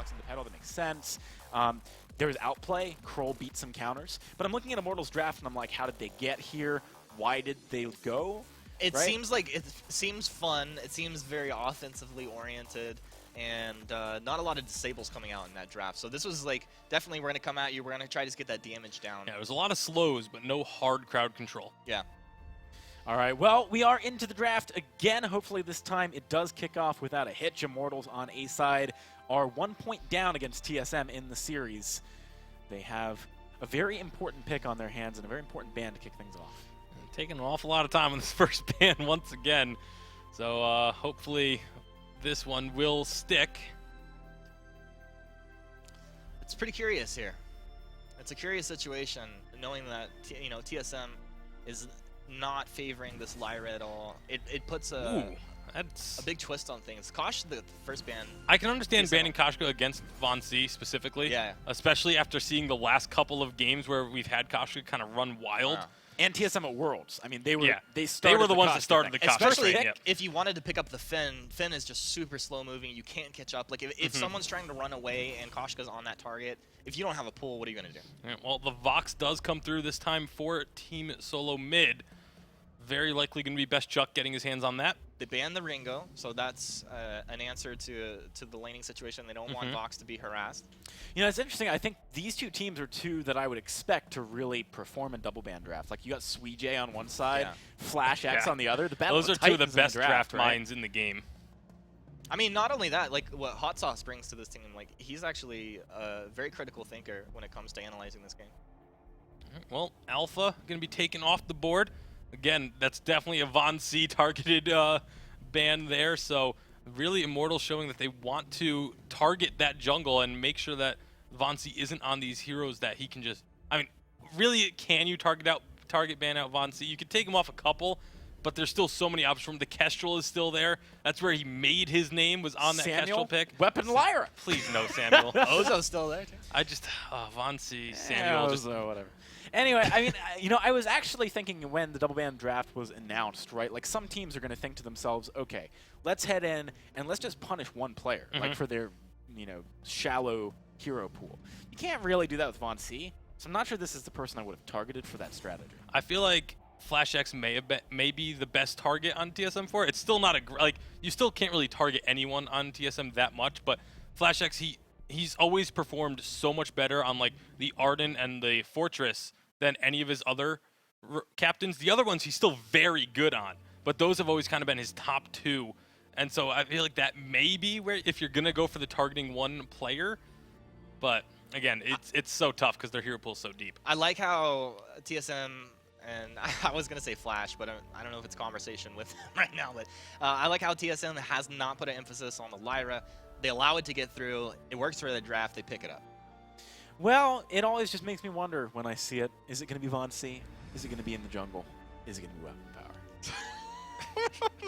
boxing the pedal. That makes sense. There was outplay. Kroll beat some counters. But I'm looking at Immortals draft, and I'm like, how did they get here? Why did they go? It right? seems like it seems fun. It seems very offensively oriented, and not a lot of disables coming out in that draft. So this was like, definitely we're going to come at you. We're going to try to just get that damage down. Yeah, there was a lot of slows, but no hard crowd control. Yeah. All right, well, we are into the draft again. Hopefully this time it does kick off without a hitch. Immortals on A side are 1 point down against TSM in the series. They have a very important pick on their hands and a very important ban to kick things off. Taking an awful lot of time on this first ban once again. So hopefully this one will stick. It's pretty curious here. It's a curious situation, knowing that TSM is not favoring this Lyra at all. It puts That's a big twist on things. Kosh, the first ban. I can understand banning Koshka against Von C specifically. Yeah. Especially after seeing the last couple of games where we've had Koshka kind of run wild. And TSM at Worlds. I mean, they were they started were the ones that Koshka started thing. the Koshka Especially train. if you wanted to pick up the Finn is just super slow moving. You can't catch up. Like if someone's trying to run away and Koshka's on that target, if you don't have a pull, what are you going to do? Yeah, well, the Vox does come through this time for Team Solo Mid. Very likely going to be Best Chuck getting his hands on that. They banned the Ringo, so that's an answer to the laning situation. They don't want Vox to be harassed. You know, it's interesting. I think these two teams are two that I would expect to really perform in double ban draft. Like, you got Suijay on one side, Flash X on the other. The battle Those are two of the best draft minds in the game. I mean, not only that, like what Hot Sauce brings to this team, like he's actually a very critical thinker when it comes to analyzing this game. Well, Alpha going to be taken off the board. Again, that's definitely a Von C targeted ban there. So really Immortals showing that they want to target that jungle and make sure that Von C isn't on these heroes that he can just, I mean, really can you target ban out Von C? You could take him off a couple, but there's still so many options for him. The Kestrel is still there. That's where he made his name, was on that Kestrel pick. Weapon Lyra. Please no, Samuel. Ozo's still there too. I just, Von C, Samuel. Just whatever. Anyway, I mean, you know, I was actually thinking when the double ban draft was announced, right? Like, some teams are going to think to themselves, okay, let's head in and let's just punish one player, like for their, you know, shallow hero pool. You can't really do that with Von C, so I'm not sure this is the person I would have targeted for that strategy. I feel like Flash X may be the best target on TSM4. It's still not like, you still can't really target anyone on TSM that much, but Flash X, he's always performed so much better on like the Arden and the Fortress than any of his other captains. The other ones he's still very good on, but those have always kind of been his top two. And so I feel like that may be where, if you're going to go for the targeting one player, but again, it's so tough because their hero pool is so deep. I like how TSM, and I was going to say Flash, but I don't know if it's conversation with him right now, but I like how TSM has not put an emphasis on the Lyra. They allow it to get through. It works for the draft. They pick it up. Well, it always just makes me wonder when I see it. Is it going to be Von C? Is it going to be in the jungle? Is it going to be weapon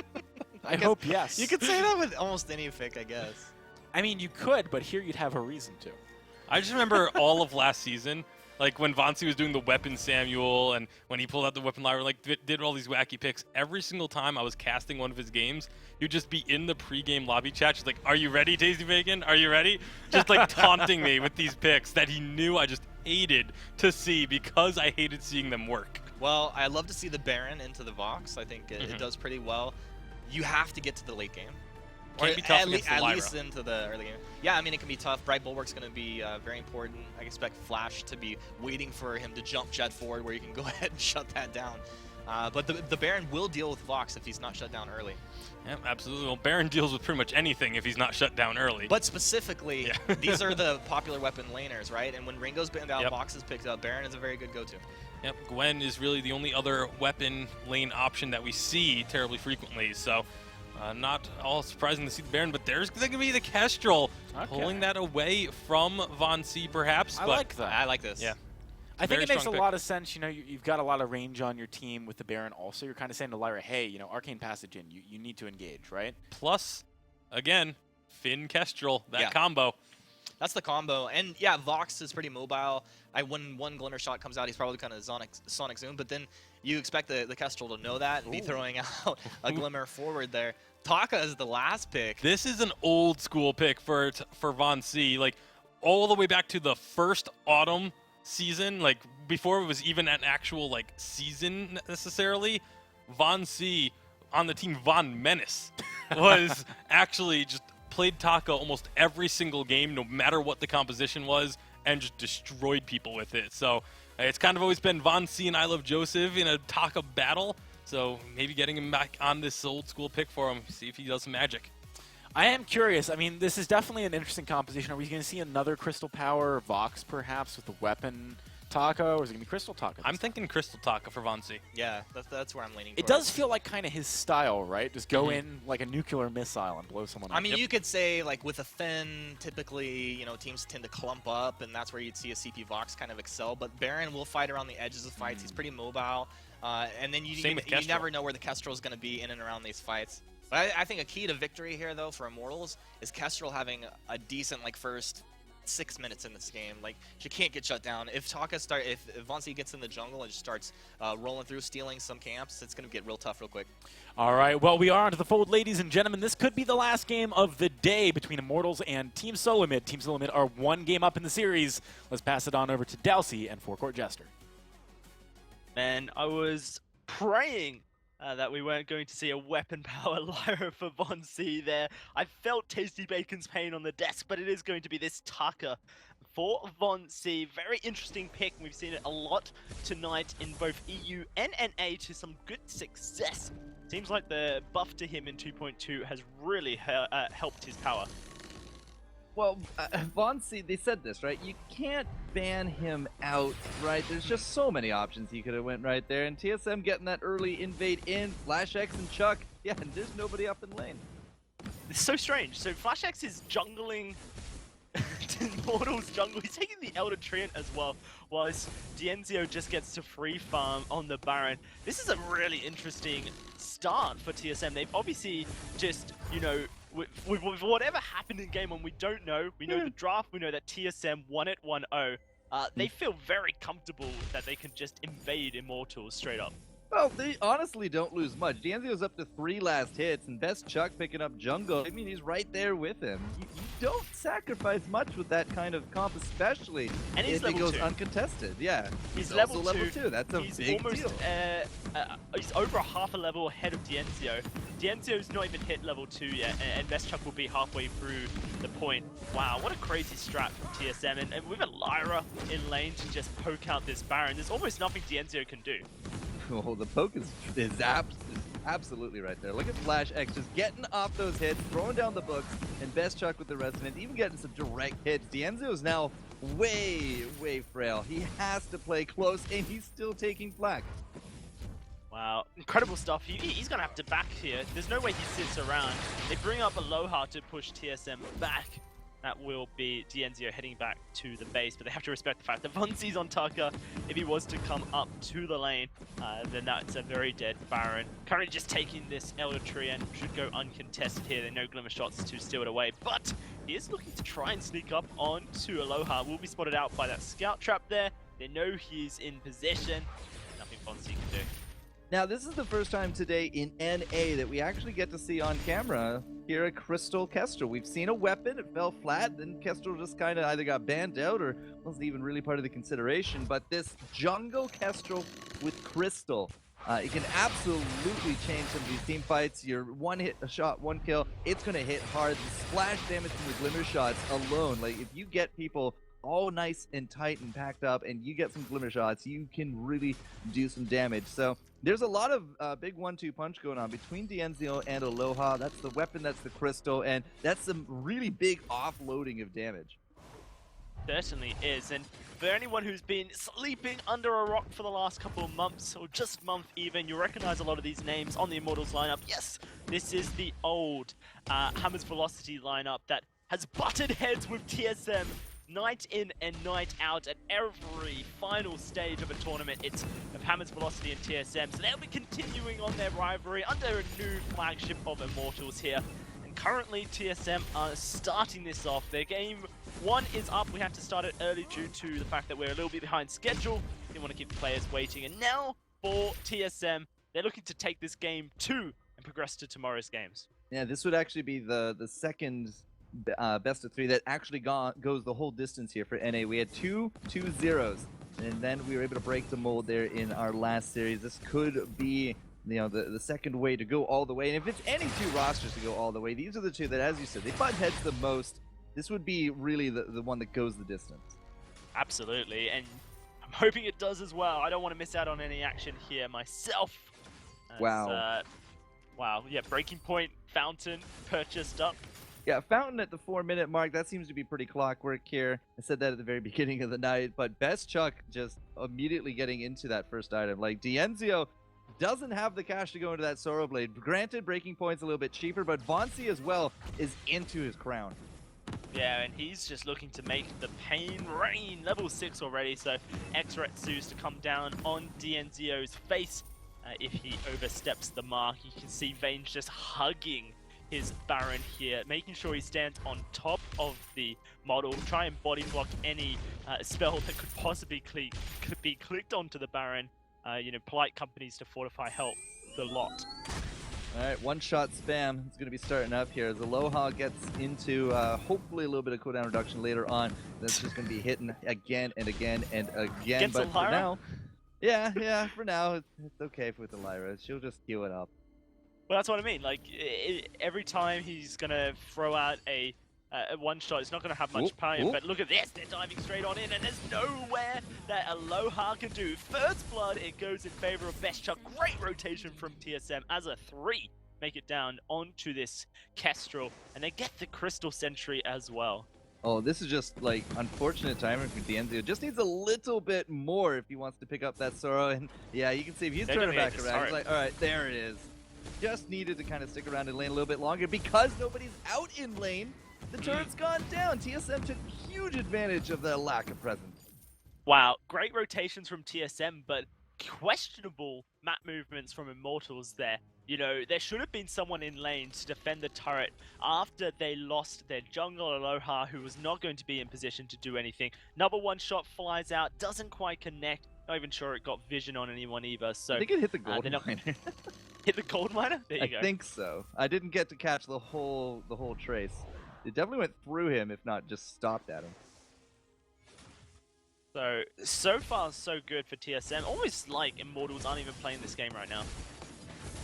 power? I hope yes. You could say that with almost any pick, I guess. I mean, you could, but here you'd have a reason to. I just remember all of last season, like when Von C was doing the weapon Samuel and when he pulled out the weapon Lyra, like did all these wacky picks. Every single time I was casting one of his games, he'd just be in the pregame lobby chat, just like, "Are you ready, Tasty Bacon? Are you ready?" Just like taunting me with these picks that he knew I just hated to see because I hated seeing them work. Well, I love to see the Baron into the Vox. I think it does pretty well. You have to get to the late game. Can't be tough against the at Lyra. least into the early game. Yeah, I mean, it can be tough. Bright Bulwark's going to be very important. I expect Flash to be waiting for him to jump jet forward where you can go ahead and shut that down. But the Baron will deal with Vox if he's not shut down early. Yeah, absolutely. Well, Baron deals with pretty much anything if he's not shut down early. But specifically, these are the popular weapon laners, right? And when Ringo's banned out, Vox is picked up. Baron is a very good go-to. Yep, Gwen is really the only other weapon lane option that we see terribly frequently. So not all surprising to see the Baron, but there's going to be the Kestrel pulling that away from Von C perhaps. I like that. I like this. Yeah. I think it makes a pick. lot of sense. You know, you've got a lot of range on your team with the Baron also. You're kind of saying to Lyra, hey, you know, Arcane Passage in. You need to engage, right? Plus, again, Finn Kestrel, that combo. that's the combo. And yeah, Vox is pretty mobile. When one Glimmer shot comes out, he's probably kind of Sonic Zoom, but then you expect the Kestrel to know that and be throwing out a Glimmer forward there. Taka is the last pick. This is an old school pick for Von C. Like, all the way back to the first autumn season, like before it was even an actual like season necessarily, Von C on the team Von Menace was actually just played Taka almost every single game, no matter what the composition was, and just destroyed people with it. So it's kind of always been Von C and I Love Joseph in a Taka battle. So maybe getting him back on this old school pick for him, see if he does some magic. I am curious. I mean, this is definitely an interesting composition. Are we going to see another Crystal Power Vox, perhaps, with the weapon Taka, or is it going to be Crystal Taka? I'm thinking Crystal Taka for Von C. Yeah, that's where I'm leaning It towards. does feel like kind of his style, right? Just go in like a nuclear missile and blow someone up. I mean, you could say, like, with a Finn, typically, you know, teams tend to clump up, and that's where you'd see a CP Vox kind of excel. But Baron will fight around the edges of fights. He's pretty mobile. And then you never know where the Kestrel is going to be in and around these fights. But I think a key to victory here, though, for Immortals is Kestrel having a decent, like, first 6 minutes in this game. Like, she can't get shut down. If Von C gets in the jungle and just starts rolling through, stealing some camps, it's going to get real tough real quick. All right, well, we are onto the fold, ladies and gentlemen. This could be the last game of the day between Immortals and Team Solomid. Team Solomid are 1 game up in the series. Let's pass it on over to Dalsey and Forecourt Jester. Man, I was praying that we weren't going to see a weapon power Lyra for Von C there. I felt Tasty Bacon's pain on the desk, but it is going to be this Taka for Von C. Very interesting pick. We've seen it a lot tonight in both EU and NA to some good success. Seems like the buff to him in 2.2 has really helped his power. Well, Von C, they said this, right? You can't ban him out, right? There's just so many options he could have went right there. And TSM getting that early invade in, Flash X and Chuck. Yeah, and there's nobody up in lane. It's so strange. So Flash X is jungling Immortals jungle. He's taking the Elder Treant as well, whilst Dienzio just gets to free farm on the Baron. This is a really interesting start for TSM. They've obviously just, you know, with whatever happened in game 1, we don't know. We know the draft, we know that TSM won it 1-0. They feel very comfortable that they can just invade Immortals straight up. Well, they honestly don't lose much. Dienzio's up to 3 last hits, and Best Chuck picking up jungle. I mean, he's right there with him. You don't sacrifice much with that kind of comp, especially and if it goes uncontested. Yeah, he's level level 2. That's a big almost, deal. He's over half a level ahead of Dienzio. Dienzio's not even hit level 2 yet, and Best Chuck will be halfway through the point. Wow, what a crazy strat from TSM. And with a Lyra in lane to just poke out this Baron, there's almost nothing Dienzio can do. Oh, the poke is absolutely right there. Look at Flash X just getting off those hits, throwing down the books, and Best Chuck with the resonance, even getting some direct hits. Dienzio is now way frail. He has to play close, and he's still taking flak. Wow, incredible stuff. He's going to have to back here. There's no way he sits around. They bring up Aloha to push TSM back. That will be Dienzio heading back to the base, but they have to respect the fact that Von C's on Taka. If he was to come up to the lane, then that's a very dead Baron. Currently just taking this Elder Treant, should go uncontested here. There are no Glimmer shots to steal it away, but he is looking to try and sneak up onto Aloha. Will be spotted out by that scout trap there. They know he's in possession. Nothing Von C can do. Now, this is the first time today in NA that we actually get to see on camera here a Crystal Kestrel. We've seen a weapon, it fell flat, then Kestrel just kind of either got banned out or wasn't even really part of the consideration. But this jungle Kestrel with Crystal, it can absolutely change some of these team fights. Your one hit, a shot, one kill, it's going to hit hard. The splash damage from the Glimmer shots alone, like if you get people all nice and tight and packed up and you get some Glimmer shots, you can really do some damage. So there's a lot of big 1-2 punch going on between Dienzio and Aloha. That's the weapon, that's the Crystal, and that's some really big offloading of damage. Certainly is, and for anyone who's been sleeping under a rock for the last couple of months, or just month even, you recognize a lot of these names on the Immortals lineup. Yes, this is the old Hammer's Velocity lineup that has butted heads with TSM night in and night out at every final stage of a tournament. It's of Hammer's Velocity and TSM, so they'll be continuing on their rivalry under a new flagship of Immortals here. And currently TSM are starting this off. Their game 1 is up. We had to start it early due to the fact that we're a little bit behind schedule. Didn't want to keep the players waiting. And now for TSM, they're looking to take this game 2 and progress to tomorrow's games. Yeah, this would actually be the second best of 3 that actually goes the whole distance here for NA. We had 2-2-0s, and then we were able to break the mold there in our last series. This could be, you know, the second way to go all the way. And if it's any 2 rosters to go all the way, these are the 2 that, as you said, they butt heads the most. This would be really the one that goes the distance. Absolutely, and I'm hoping it does as well. I don't want to miss out on any action here myself. Wow. Wow, yeah, Breaking Point, Fountain, purchased up. Yeah, Fountain at the 4-minute mark, that seems to be pretty clockwork here. I said that at the very beginning of the night, but Best Chuck just immediately getting into that first item. Like, Dienzio doesn't have the cash to go into that Sorrow Blade. Granted, Breaking Point's a little bit cheaper, but Vonsi as well is into his crown. Yeah, and he's just looking to make the pain rain. Level 6 already, so X-Retsu's to come down on Dienzio's face. If he oversteps the mark, you can see Vane's just hugging his Baron here, making sure he stands on top of the model, try and body block any spell that could possibly be clicked onto the Baron. You know, polite companies to fortify help the lot. Alright, one-shot spam is going to be starting up here as Aloha gets into hopefully a little bit of cooldown reduction later on. That's just going to be hitting again and again and again. Against but for Elira? now, yeah, for now it's okay with Elira. She'll just heal it up. Well, that's what I mean. Like, every time he's going to throw out a one-shot, it's not going to have much power. But look at this, they're diving straight on in, and there's nowhere that Aloha can do. First blood, it goes in favor of Best Chuck. Great rotation from TSM as a 3. Make it down onto this Kestrel, and they get the Crystal Sentry as well. Oh, this is just, like, unfortunate timing for Dienzio. Just needs a little bit more if he wants to pick up that Sorrow. And, yeah, you can see if he's turning back around. He's like, all right, there it is. Just needed to kind of stick around in lane a little bit longer because nobody's out in lane. The turret's gone down. TSM took huge advantage of the lack of presence. Wow, great rotations from TSM, but questionable map movements from Immortals there. You know, there should have been someone in lane to defend the turret after they lost their jungle Aloha, who was not going to be in position to do anything. Another one shot flies out, doesn't quite connect. Not even sure it got vision on anyone either. So I think it hit the gold miner. Hit the gold miner? There you go. I think so. I didn't get to catch the whole trace. It definitely went through him, if not just stopped at him. So far, so good for TSM. Almost like Immortals aren't even playing this game right now.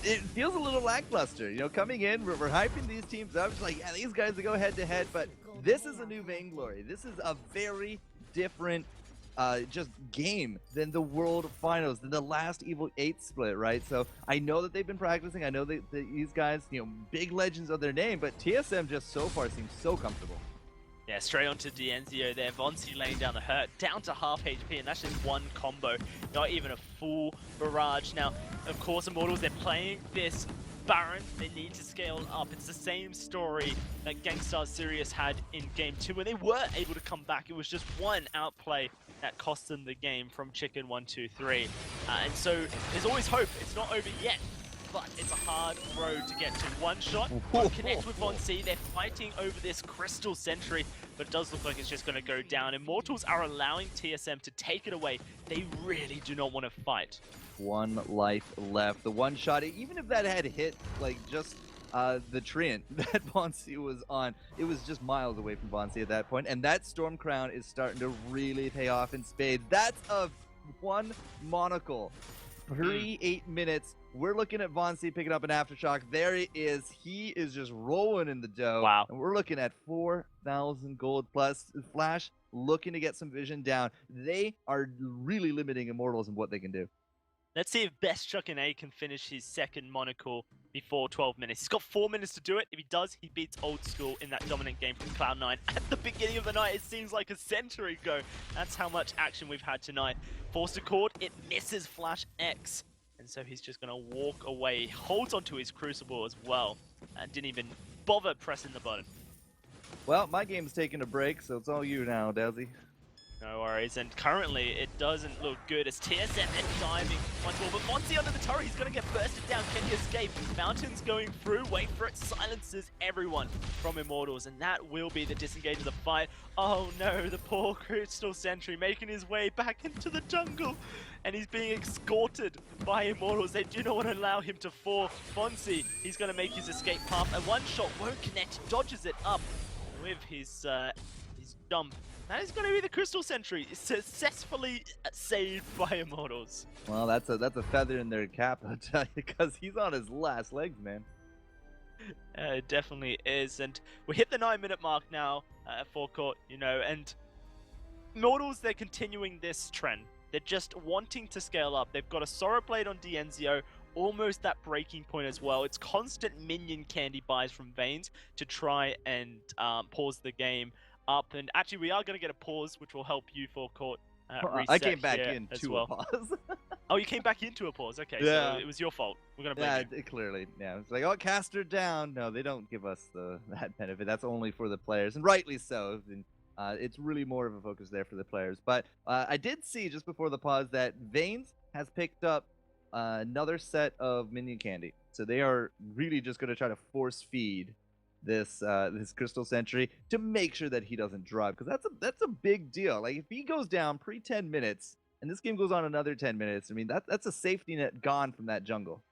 It feels a little lackluster, you know, coming in, we're hyping these teams up, just like, yeah, these guys will go head-to-head, but this is a new Vainglory. This is a very different just game than the World Finals, than the last Evo 8 split, right? So I know that they've been practicing, I know that these guys, you know, big legends of their name, but TSM just so far seems so comfortable. Yeah, straight onto Dienzio there. Vonsi laying down the hurt, down to half HP, and that's just one combo, not even a full barrage. Now, of course, Immortals, they're playing this Baron. They need to scale up. It's the same story that Gangstar Sirius had in Game 2, when they were able to come back. It was just one outplay that cost them the game from Chicken 1-2-3. And so, there's always hope. It's not over yet. But it's a hard road to get to. One shot, connect with Vonsi. They're fighting over this Crystal Sentry, but it does look like it's just going to go down. Immortals are allowing TSM to take it away. They really do not want to fight. One life left. The one shot, even if that had hit, like, just the treant that Vonsi was on, it was just miles away from Vonsi at that point. And that Storm Crown is starting to really pay off in spades. That's a one monocle. 8 minutes. We're looking at Vonsi picking up an Aftershock. There it is. He is just rolling in the dough. Wow. And we're looking at 4,000 gold plus. Flash looking to get some vision down. They are really limiting Immortals in what they can do. Let's see if Best Chuck and A can finish his second monocle before 12 minutes. He's got 4 minutes to do it. If he does, he beats Old School in that dominant game from Cloud9. At the beginning of the night, it seems like a century ago. That's how much action we've had tonight. Forced Accord, it misses Flash X. And so he's just going to walk away. He holds onto his Crucible as well. And didn't even bother pressing the button. Well, my game's taking a break, so it's all you now, Dazzy. No worries, and currently it doesn't look good as TSM and diving once more, but Fonzie under the turret, he's gonna get bursted down. Can he escape? Mountain's going through, wait for it, silences everyone from Immortals, and that will be the disengage of the fight. Oh no, the poor Crystal Sentry making his way back into the jungle, and he's being escorted by Immortals. They do not want to allow him to fall. Fonzie, he's gonna make his escape path, and one shot won't connect, dodges it up with his jump. That is going to be the Crystal Sentry, successfully saved by Immortals. Well, that's a feather in their cap, I'll tell you, because he's on his last legs, man. It definitely is, and we hit the 9-minute mark now at forecourt, you know, and Immortals, they're continuing this trend. They're just wanting to scale up. They've got a Sorrow Blade on Dienzio, almost that breaking point as well. It's constant minion candy buys from Vains to try and pause the game up, and actually we are going to get a pause, which will help you forecourt I came back into a pause. Oh, you came back into a pause. Okay, yeah. So it was your fault. We're going to blame you. Clearly. Yeah, it's like, oh, caster down. No, they don't give us that benefit. That's only for the players, and rightly so. And, it's really more of a focus there for the players. But I did see just before the pause that Vains has picked up another set of minion candy. So they are really just going to try to force feed this Crystal Sentry to make sure that he doesn't drop, because that's a big deal. Like, if he goes down pre 10 minutes and this game goes on another 10 minutes, I mean that's a safety net gone from that jungle.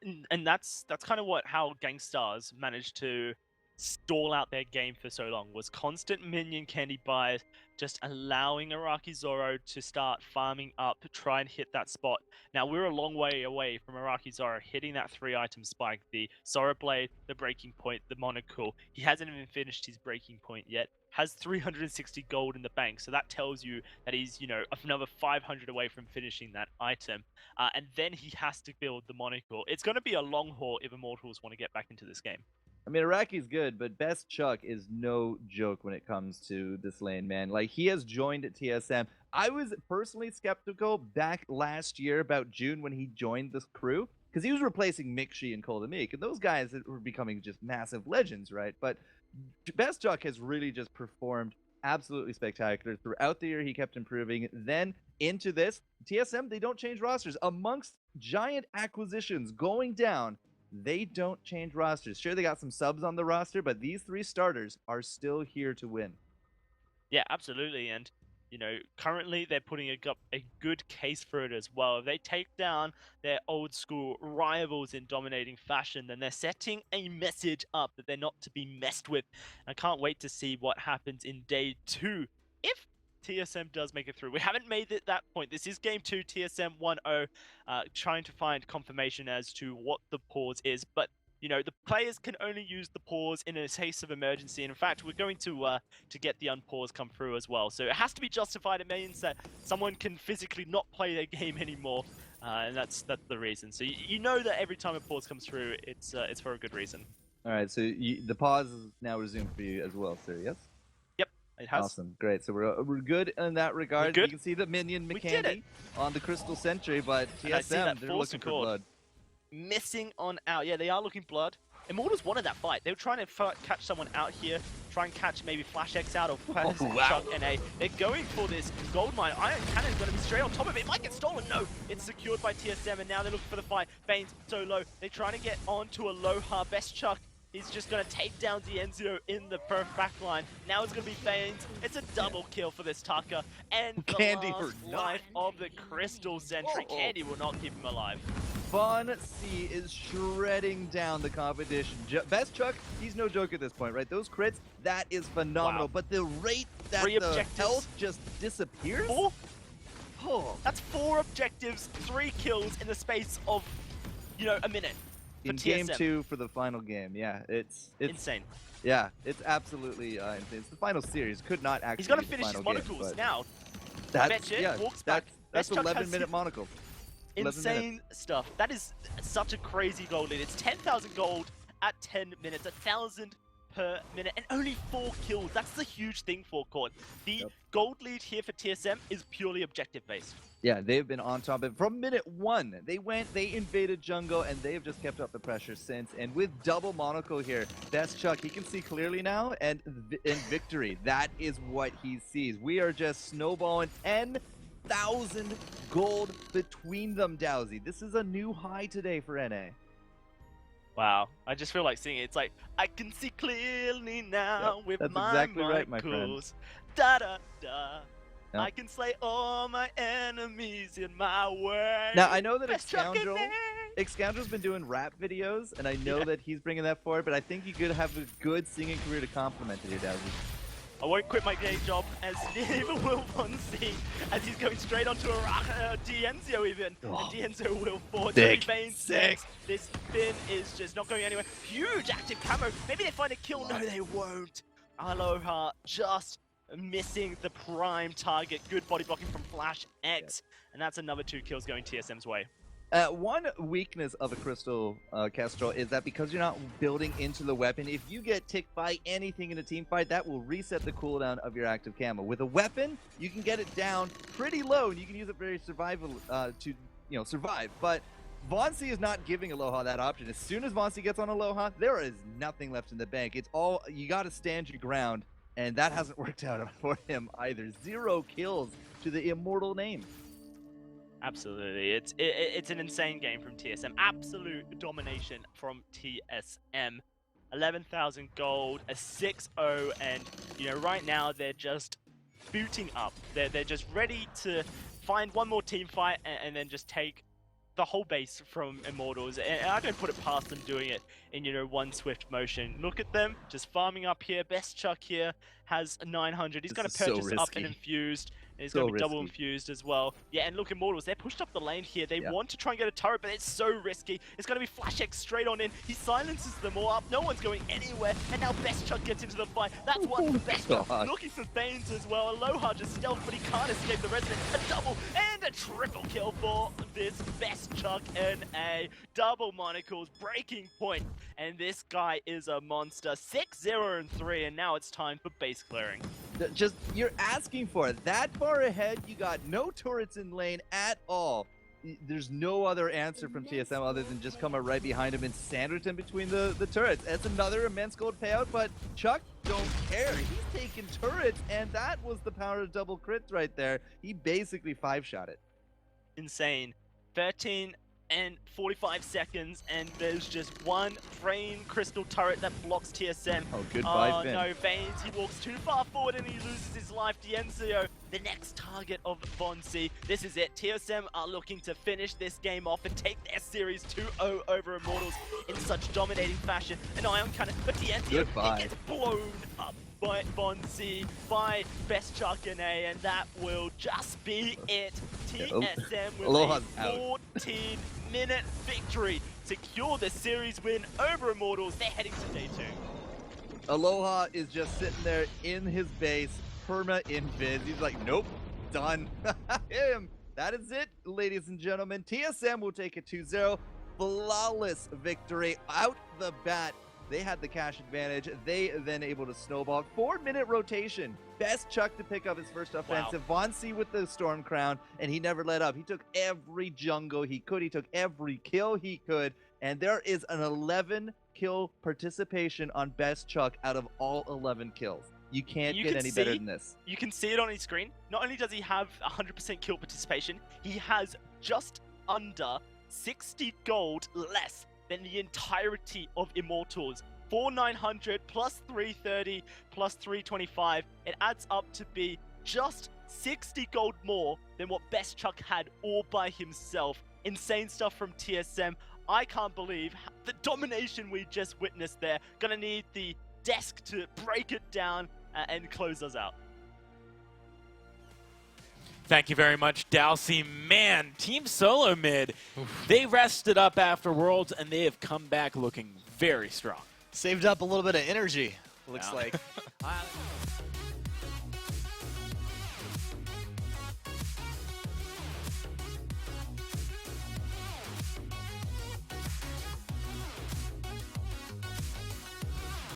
And that's kind of how Gangstars managed to stall out their game for so long, was constant minion candy buys, just allowing Araki Zoro to start farming up to try and hit that spot. Now, we're a long way away from Araki Zoro hitting that 3-item spike, the Sorrow Blade, the breaking point, the monocle. He hasn't even finished his breaking point yet, has 360 gold in the bank, so that tells you that he's, you know, another 500 away from finishing that item. And then he has to build the monocle. It's going to be a long haul if Immortals want to get back into this game. I mean, Araki's good, but Best Chuck is no joke when it comes to this lane, man. Like, he has joined at TSM. I was personally skeptical back last year about June when he joined this crew, because he was replacing Mixi and Koldamik, and those guys were becoming just massive legends, right? But Best Chuck has really just performed absolutely spectacular. Throughout the year, he kept improving. Then into this, TSM, they don't change rosters. Amongst giant acquisitions going down, they don't change rosters. Sure, they got some subs on the roster, but these 3 starters are still here to win. Yeah, absolutely. And, you know, currently they're putting a good case for it as well. If they take down their old school rivals in dominating fashion, then they're setting a message up that they're not to be messed with. I can't wait to see what happens in day 2 if TSM does make it through. We haven't made it that point. This is game 2, TSM 1-0, trying to find confirmation as to what the pause is. But, you know, the players can only use the pause in a case of emergency. And in fact, we're going to get the unpause come through as well. So it has to be justified. It means that someone can physically not play their game anymore. And that's the reason. So you know that every time a pause comes through, it's for a good reason. All right, so the pause is now resumed for you as well, sir, yes? It has. Awesome, great. So we're good in that regard. You can see the minion candy on the Crystal Sentry, but TSM, they're looking for blood. Missing on out. Yeah, they are looking blood. Immortals wanted that fight. They were trying to catch someone out here, try and catch maybe Flash X out or Chuck NA. They're going for this gold mine. Iron Cannon's going to be straight on top of it. It might get stolen. No, it's secured by TSM, and now they're looking for the fight. Vane's so low. They're trying to get onto Aloha. Best Chuck is just going to take down Dienzio in the back line. Now it's going to be Vanes. It's a double kill for this Tucker. And the Candy last life of the Crystal Sentry. Candy will not keep him alive. Fun C is shredding down the competition. Best Chuck, he's no joke at this point, right? Those crits, that is phenomenal. Wow. But the rate that the health just disappears? 4? Oh. That's 4 objectives, 3 kills in the space of, you know, a minute. In TSM. game 2 for the final game, yeah, it's insane. Yeah, it's absolutely insane. It's the final series. Could not actually. He's gonna finish his monocles now. That's walks back. That's 11-minute monocle. Insane stuff. That is such a crazy gold lead. It's 10,000 gold at 10 minutes. 1,000 per minute and only 4 kills. That's the huge thing for Cord. The gold lead here for TSM is purely objective based. Yeah, they've been on top of it from minute 1. They invaded jungle, and they've just kept up the pressure since. And with double monocle here, that's Chuck. He can see clearly now, and in victory, that is what he sees. We are just snowballing 10,000 gold between them, Dowsy. This is a new high today for NA. Wow, I just feel like seeing it. It's like, I can see clearly now with that's my exactly right, my friend. monocles. Da da da. Yep. I can slay all my enemies in my way. Now, I know that Best Chuck in Excoundrel's been doing rap videos, and I know that he's bringing that forward, but I think you could have a good singing career to complement it here, Dowsy. I won't quit my day job, as neither will Vonsi, as he's going straight onto a Dienzio even. Oh. And Dienzio will fall. Sick. Sick. This spin is just not going anywhere. Huge active camo. Maybe they find a kill. No, they won't. Aloha just missing the prime target. Good body blocking from Flash X. And that's another 2 kills going TSM's way. One weakness of a Crystal Kestrel is that because you're not building into the weapon, if you get ticked by anything in a team fight, that will reset the cooldown of your active camo. With a weapon, you can get it down pretty low, and you can use it very survival to survive. But Vonsi is not giving Aloha that option. As soon as Vonsi gets on Aloha, there is nothing left in the bank. It's all you got to stand your ground, and that hasn't worked out for him either. 0 kills to the immortal name. Absolutely, it's an insane game from TSM. Absolute domination from TSM. 11,000 gold, a 6-0, and right now they're just booting up. They're just ready to find one more team fight and then just take the whole base from Immortals. And I don't put it past them doing it in one swift motion. Look at them just farming up here. Best Chuck here has 900. He's going to purchase up an infused. And he's going to be double infused as well. Yeah, and look, Immortals, they're pushed up the lane here. They want to try and get a turret, but it's so risky. It's going to be Flash X straight on in. He silences them all up. No one's going anywhere. And now Best Chuck gets into the fight. That's one for Best Chuck. Looking for Thanes as well. Aloha just stealth, but he can't escape the resident. A double and a triple kill for this Best Chuck NA. Double monocles, breaking point. And this guy is a monster. 6-0-3, and now it's time for base clearing. Just, you're asking for it. That far ahead, you got no turrets in lane at all. There's no other answer from TSM other than just come right behind him and sandwich him between the turrets. That's another immense gold payout, but Chuck don't care. He's taking turrets, and that was the power of double crits right there. He basically 5-shot it. Insane. 13 and 45 seconds, and there's just one Drain Crystal turret that blocks TSM. Oh, goodbye, Oh Finn. no, Vanes, he walks too far forward and he loses his life. Dienzio, the next target of Vonsi. This is it. TSM are looking to finish this game off and take their series 2-0 over Immortals in such dominating fashion. An Ion Cannon, but Dienzio, he gets blown up by Vonsi, by Best Chuck NA, and that will just be it. TSM with Aloha's a 14-minute victory secure the series win over Immortals. They're heading to day 2. Aloha is just sitting there in his base, perma invis. He's like, nope, done. Him. That is it, ladies and gentlemen. TSM will take a 2-0. Flawless victory out the bat. They had the cash advantage. They then able to snowball. 4-minute rotation. Best Chuck to pick up his first offensive. Wow. Vonsi with the Storm Crown, and he never let up. He took every jungle he could. He took every kill he could. And there is an 11-kill participation on Best Chuck out of all 11 kills. You can't get any better than this. You can see it on his screen. Not only does he have 100% kill participation, he has just under 60 gold less than the entirety of Immortals. 4,900 plus 330 plus 325. It adds up to be just 60 gold more than what Best Chuck had all by himself. Insane stuff from TSM. I can't believe the domination we just witnessed there. Gonna need the desk to break it down and close us out. Thank you very much, Dowsy. Man, Team Solo Mid, they rested up after Worlds, and they have come back looking very strong. Saved up a little bit of energy, looks like.